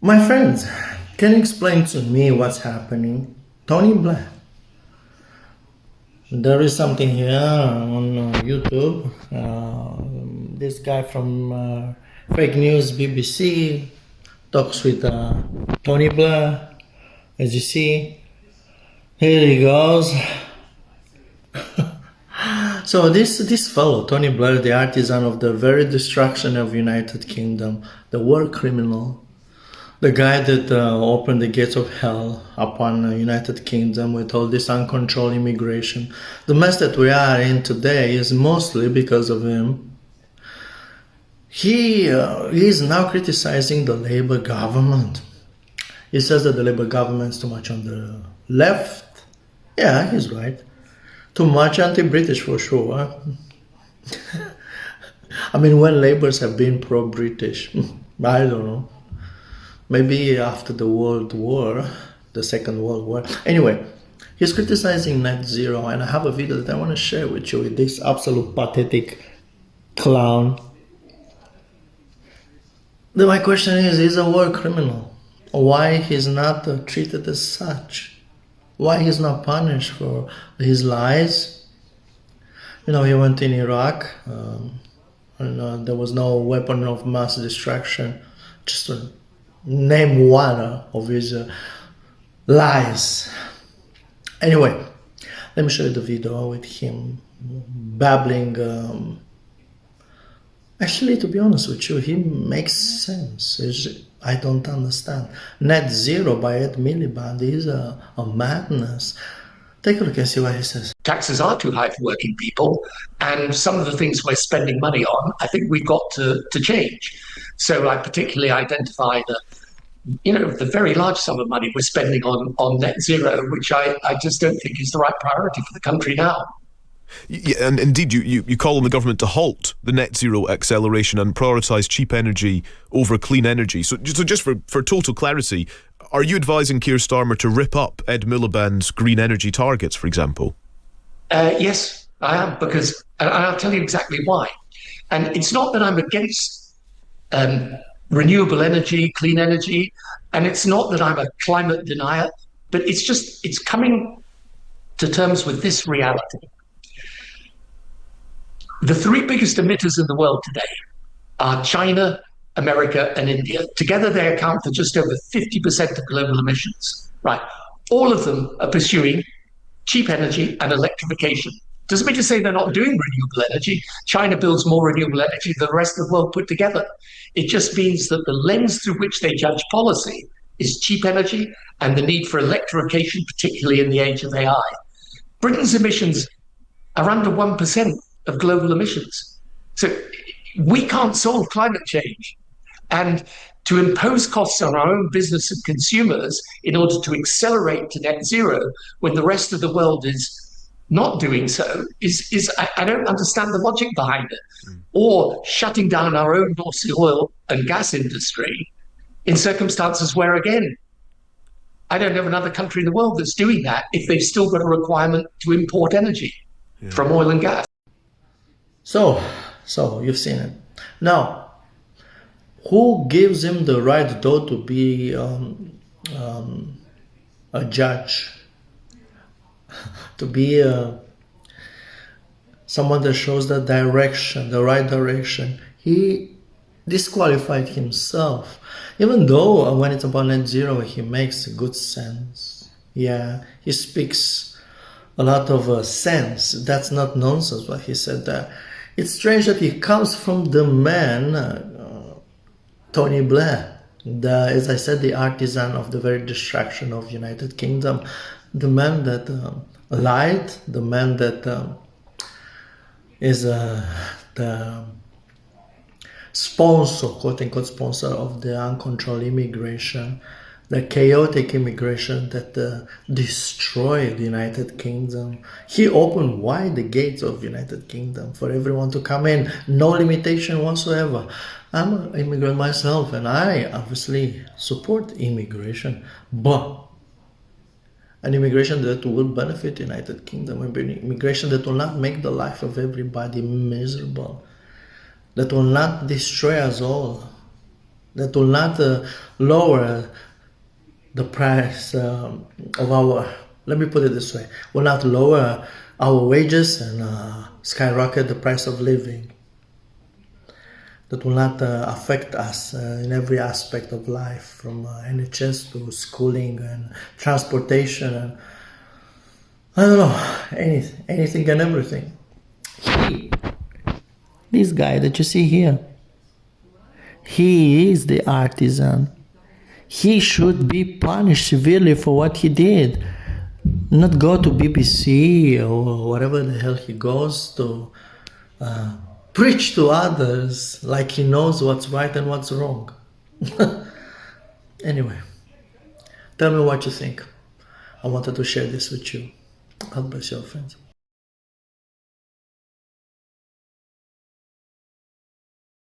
My friends, can you explain to me what's happening? Tony Blair. There is something here on YouTube. This guy from Fake News BBC talks with Tony Blair. As you see, here he goes. So this fellow, Tony Blair, the artisan of the very destruction of United Kingdom, the war criminal, the guy that opened the gates of hell upon the United Kingdom with all this uncontrolled immigration. The mess that we are in today is mostly because of him. He is now criticizing the Labour government. He says that the Labour government is too much on the left. Yeah, he's right. Too much anti-British for sure. I mean, when Labours have been pro-British, I don't know. Maybe after the World War, the Second World War. Anyway, he's criticizing net zero, and I have a video that I want to share with you with this absolute pathetic clown. Then my question is, he's a war criminal. Why he's not treated as such? Why he's not punished for his lies? You know, he went in Iraq, and there was no weapon of mass destruction. Just to name one of his lies. Anyway, let me show you the video with him babbling. Actually, to be honest with you, he makes sense. I don't understand. Net zero by Ed Miliband is a madness. Take a look and see what he says. Taxes are too high for working people, and some of the things we're spending money on, I think we've got to change. So I particularly identify the very large sum of money we're spending on net zero, which I just don't think is the right priority for the country now. Yeah, and indeed, you call on the government to halt the net zero acceleration and prioritise cheap energy over clean energy. So just for total clarity, are you advising Keir Starmer to rip up Ed Miliband's green energy targets, for example? Yes, I am, and I'll tell you exactly why. And it's not that I'm against renewable energy, clean energy, and it's not that I'm a climate denier, but it's coming to terms with this reality. The three biggest emitters in the world today are China, America, and India. Together, they account for just over 50% of global emissions. Right. All of them are pursuing cheap energy and electrification. Doesn't mean to say they're not doing renewable energy. China builds more renewable energy than the rest of the world put together. It just means that the lens through which they judge policy is cheap energy and the need for electrification, particularly in the age of AI. Britain's emissions are under 1% of global emissions. So we can't solve climate change. And to impose costs on our own business and consumers in order to accelerate to net zero when the rest of the world is not doing so is I don't understand the logic behind it. Or shutting down our own North Sea oil and gas industry in circumstances where, again, I don't know another country in the world that's doing that if they've still got a requirement to import energy from oil and gas. So you've seen it. Now, who gives him the right, though, to be a judge, to be someone that shows the direction, the right direction? He disqualified himself, even though when it's about net zero, he makes good sense. Yeah, he speaks a lot of sense. That's not nonsense what he said there. It's strange that he comes from the man, Tony Blair, as I said, the artisan of the very destruction of United Kingdom, the man that lied, the man that is the sponsor, quote-unquote sponsor of the uncontrolled immigration, the chaotic immigration that destroyed the United Kingdom. He opened wide the gates of United Kingdom for everyone to come in, no limitation whatsoever. I'm an immigrant myself, and I obviously support immigration, but an immigration that will benefit the United Kingdom, an immigration that will not make the life of everybody miserable, that will not destroy us all. that will not lower the price of our, let me put it this way, will not lower our wages and skyrocket the price of living. That will not affect us in every aspect of life, from NHS to schooling and transportation and I don't know, anything and everything. This guy that you see here, he is the artisan. He should be punished severely for what he did. Not go to BBC or whatever the hell he goes to preach to others like he knows what's right and what's wrong. Anyway, tell me what you think. I wanted to share this with you. God bless your friends.